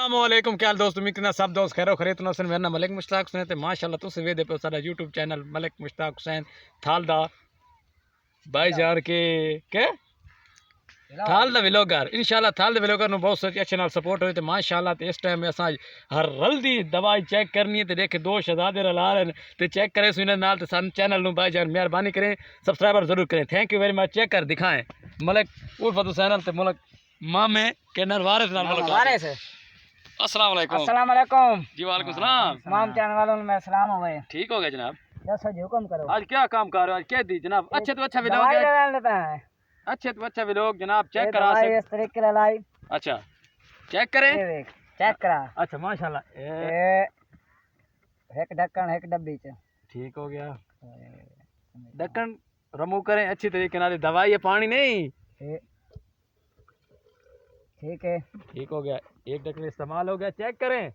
अस्सलामुअलैकुम क्या हाल दोस्त उम्मीद करना सब दोस्त खैरो खरे तो मेरा नाम मलिक मुश्ताक हुसैन ते माशाल्लाह तुम वेदे पे सारा यूट्यूब चैनल मलिक मुश्ताक हुसैन थालदा भाईजान के थालदा व्लॉगर इंशाल्लाह थालदा व्लॉगर नु बहुत अच्छे नाल सपोर्ट होई ते माशाल्लाह ते इस टाइम असा हर रलदी दवाई चेक करनी है ते देखे दो शहजादे रला रहे ते चेक करे सुने नाल ते सन चैनल नु भाईजान मेहरबानी करें सब्सक्राइबर जरूर करें thank you very much check कर दिखाएं मलिक उर्फ हुसैन ते मलिक मामे के नरवारे नाल मुलाकात है। अस्सलाम वालेकुम। अस्सलाम वालेकुम जी वालेकुम सलाम। तमाम चैनल वालों में सलाम हो गए। ठीक हो गया जनाब। जैसा जी हुक्म करो। आज क्या काम कर रहे हो? आज क्या दी जनाब? अच्छे तो अच्छा दवाई व्लॉग ले लेता है। अच्छे तो अच्छा व्लॉग जनाब चेक करा सकते इस तरीके से लाई। अच्छा चेक करें। ये देख चेक करा। अच्छा माशाल्लाह एक ढक्कन एक डब्बी च ठीक हो गया। ढक्कन रिमूव करें अच्छी तरीके नाल। दवाई है पानी नहीं। ठीक है ठीक हो गया। एक ढक्कन इस्तेमाल हो गया। चेक करें।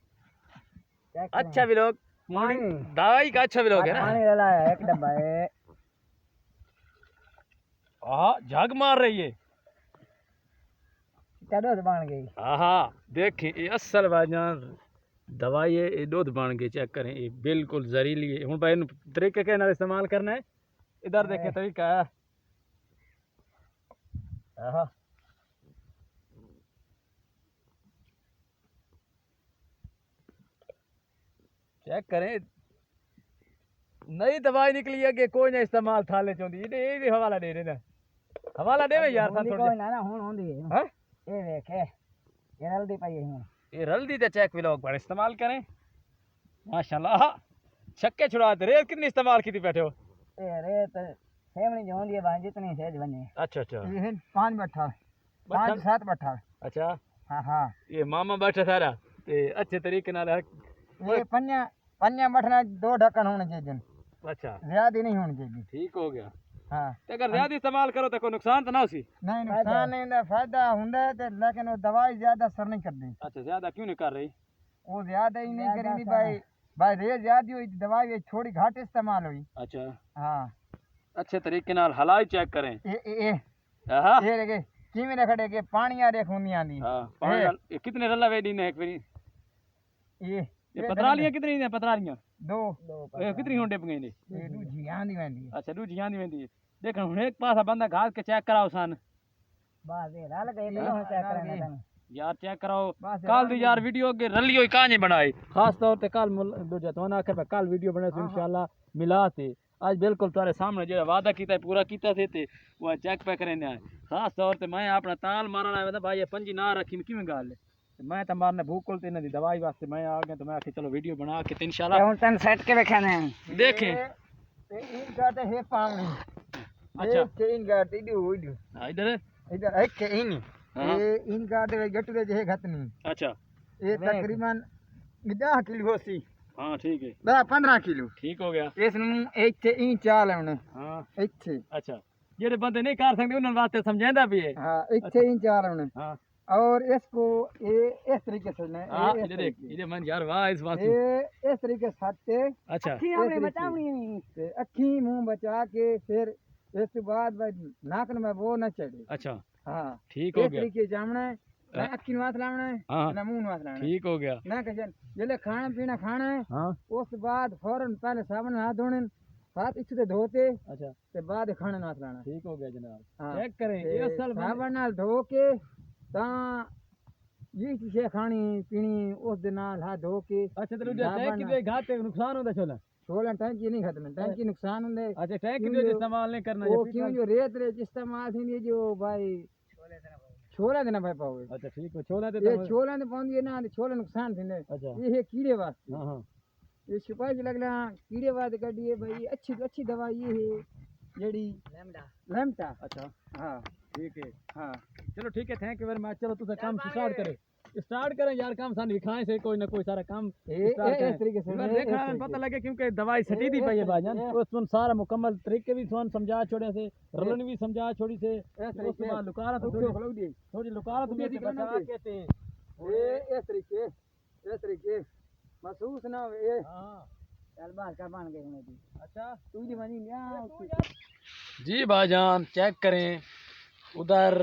चेक अच्छा व्लॉग पानी दवाई का अच्छा व्लॉग है ना। पानी ले लाया एक डब्बा है। हाँ झाग मार रही है। दूध बन गई। हाँ देखें ये असल भाईजान दवाई है ये दूध बन गई। चेक करें ये बिल्कुल जहरीली है। हूँ भाई तरीके के नाल इस्तेमाल करना है। इधर देखें तरीका है। हाँ चेक करें नई दवाई निकली है कि कोई ना इस्तेमाल थाले चौंदी ये हवाला दे रहे ना हवाला दे यार सा थोड़ी कोई ना ना हुन होंदी है। हां ये देख ये रलदी पई है। ये रलदी ते चेक व्लॉग पर इस्तेमाल करें माशाल्लाह। छक्के छुड़ाते रेत कितनी इस्तेमाल की थी बैठे हो? ये रेत सेवनी जो होंदी है भाई जितनी सेज बने। अच्छा अच्छा ये 5 बट्ठा 5 7 बट्ठा। अच्छा हां हां ये मामा बैठा सारा ते अच्छे तरीके नाल ये पन्या बठना 2 ढक्कन होने चाहिए। अच्छा ज्यादा नहीं होनी चाहिए। ठीक हो गया। हाँ ते अगर ज्यादा इस्तेमाल करो तो कोई नुकसान तो ना होसी? नहीं नुकसान नहीं होता फायदा होता है ते लेकिन वो दवाई ज्यादा असर नहीं करती। अच्छा ज्यादा क्यों नहीं कर रही? वो ज्यादा ही नहीं करेंगी भाई भाई रेत ज्यादा हुई दवाई थोड़ी घाट इस्तेमाल हुई। अच्छा हाँ अच्छे तरीके नाल हलाई चेक करें। ये हां ये देखे किवें रखड़े के पानी आ देख हुंदी आंदी। हां पानी कितने रल्ला वे दी ने एक फेरी ये पतरालियां कितनी ने पतरालियां दो कितनी होंडे पगई ने ये दूजी आंदी वेंदी। अच्छा दूजी आंदी वेंदी है। देख हुन एक पासा बंदा घास के चेक कराओ सन बस ये रल गई तो चेक करना तन यार चेक कराओ कल दी यार वीडियो के रली होई काने बनाई खास तौर पे कल दूजा तो ना आखे कल वीडियो बने तो इंशाल्लाह मिला थे आज बिल्कुल तुम्हारे सामने जो वादा कीता पूरा कीता थे ते वो चेक पे करने आए खास तौर पे मैं अपना ताल मारना आया भाई ये पंजी ना रखी किवें गल है मैं तो मारने भूखल ते दी दवाई वास्ते मैं आ गया तो मैं आखे चलो वीडियो बना के इंशाल्लाह हुन तन सेट के रखने देखें इन गाते है पावनी। अच्छा इन गाते इधर इधर इधर एक इन ये इन गाते गटरे जे घतनी। अच्छा ये तकरीबन 10 किलो होसी। हाँ ठीक है 15 किलो ठीक हो गया। इस ਇੱਥੇ इन ਚਾਲ ਆਉਣਾ। हाँ ਇੱਥੇ अच्छा ਜਿਹੜੇ ਬੰਦੇ नहीं कर सकते उन्होंने वास्ते समझांदा भी है। हाँ ਇੱਥੇ इन चाल आउना। हाँ और इसको ये इस तरीके से ना हाँ ये देख ये मन यार वाह इस बात ये इस तरीके से हटते अच्छा अखी हमने बचावनी नहीं अखी मुंह बचा के फिर इस बाद नाक में वो न चढ़े। अच्छा हाँ ठीक हो इस गया। तरीके जामना है ना अखी हाथ लाना है हाँ ना मुंह हाथ लाना है। ठीक हो गया। ना कजन जले खाना पीना खाना है हाँ उस बाद फौरन पहले साबुन हाथ धोने हाथ इच्छे धोते अच्छा ते बाद खाने हाथ लाना। ठीक हो गया जनाब। हाँ चेक करें ये असल साबुन नाल धो के ता ये चीज़ खानी पीनी उस दिन नाल हाथ धो के। अच्छा तो टैंक के घाटे नुकसान होता छोला छोला टैंकी नहीं खत्म टैंकी नुकसान होंगे। अच्छा टैंक जो इस्तेमाल नहीं करना वो क्यों जो रेत इस्तेमाल थी जो भाई छोला देना भाई पाओगे। अच्छा ठीक है छोला दे ये छोला ने पाउंदी ना छोला नुकसान थींदे। अच्छा ये कीड़े वास्ते। हाँ हाँ ये सिपाही लगला कीड़े वास्ते कड्डी है भाई अच्छी दवाई ये है जड़ी लेमटा। अच्छा हाँ ठीक है हाँ चलो ठीक है थैंक यू वेरी मच। चलो तुझे काम स्टार्ट करें यार काम सान दिखाएं से कोई ना कोई सारा काम स्टार्ट इस तरीके से देखा पता लगे क्योंकि दवाई सटी दी पई है भाईजान तो सुन सारा मुकम्मल तरीके भी सुन समझा छोड़े से रलन भी समझा छोड़ी से उस बाद लुकारा तो थोड़ी लुकारा तो मेरे बचा के थे ये इस तरीके महसूस ना हो ये। हां चल बाहर का बन गए मेरी। अच्छा तू दी बनी ना जी भाईजान चेक करें उधर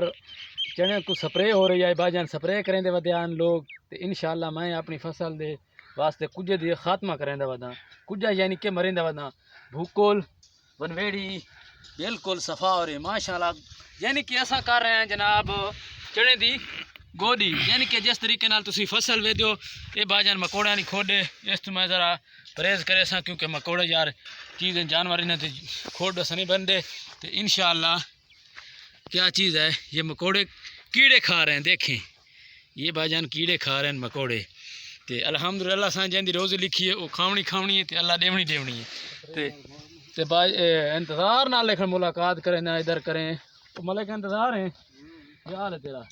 चने को स्प्रे हो रही है भाईजान स्प्रे करेंदे वध्यान लोग ते इंशाअल्लाह मैं अपनी फसल दे वास्ते कुछ दी खात्मा करेंदा वदा कुछ यानी कि मरेंदा वदा भूकोल वनवेड़ी बिल्कुल सफ़ा हो रही माशाल्लाह यानी कि ऐसा कर रहे हैं जनाब चने दी गोदी यानी कि जिस तरीके नाल तुसी फसल वे दो ये भाईजान मकोड़ा नहीं खोडे इस तो मैं ज़रा परहेज़ करे सा क्योंकि मकोड़े यार चीज़ें जानवर इन्हें तो खोड बस नहीं बनते तो इंशाअल्लाह क्या चीज़ है ये मकोड़े कीड़े खा रहे हैं देखें ये भाईजान कीड़े खा रहे हैं मकोड़े तो अल्हम्दुलिल्लाह सा जैसी रोज़ लिखी है वो खावनी है तो अल्लाह देवनी है तो भाई इंतज़ार ना लेकर मुलाकात करें ना इधर करें तो मलिक इंतज़ार है क्या हाल है तेरा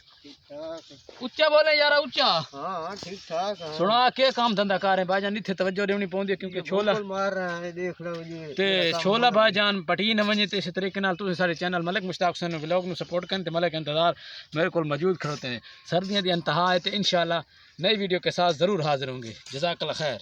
उच्चा बोले यार उच्चा हाँ ठीक ठाक सुना के काम धंधा कर रहे भाईजान इतने तवज्जो देनी पौंदी क्योंकि छोला मार रहा है देख लो जी ते छोला भाईजान पटी न वजे ते इस तरीके नाल तुसी सारे चैनल मलिक मुश्ताक हुसैन व्लॉग नु सपोर्ट करें ते मलिक इंतज़ार मेरे को मौजूद खड़ोते हैं सर्दियों की इंतहा है तो इंशाअल्लाह नई वीडियो के साथ ज़रूर हाजिर होंगे जज़ाकल्लाह खैर।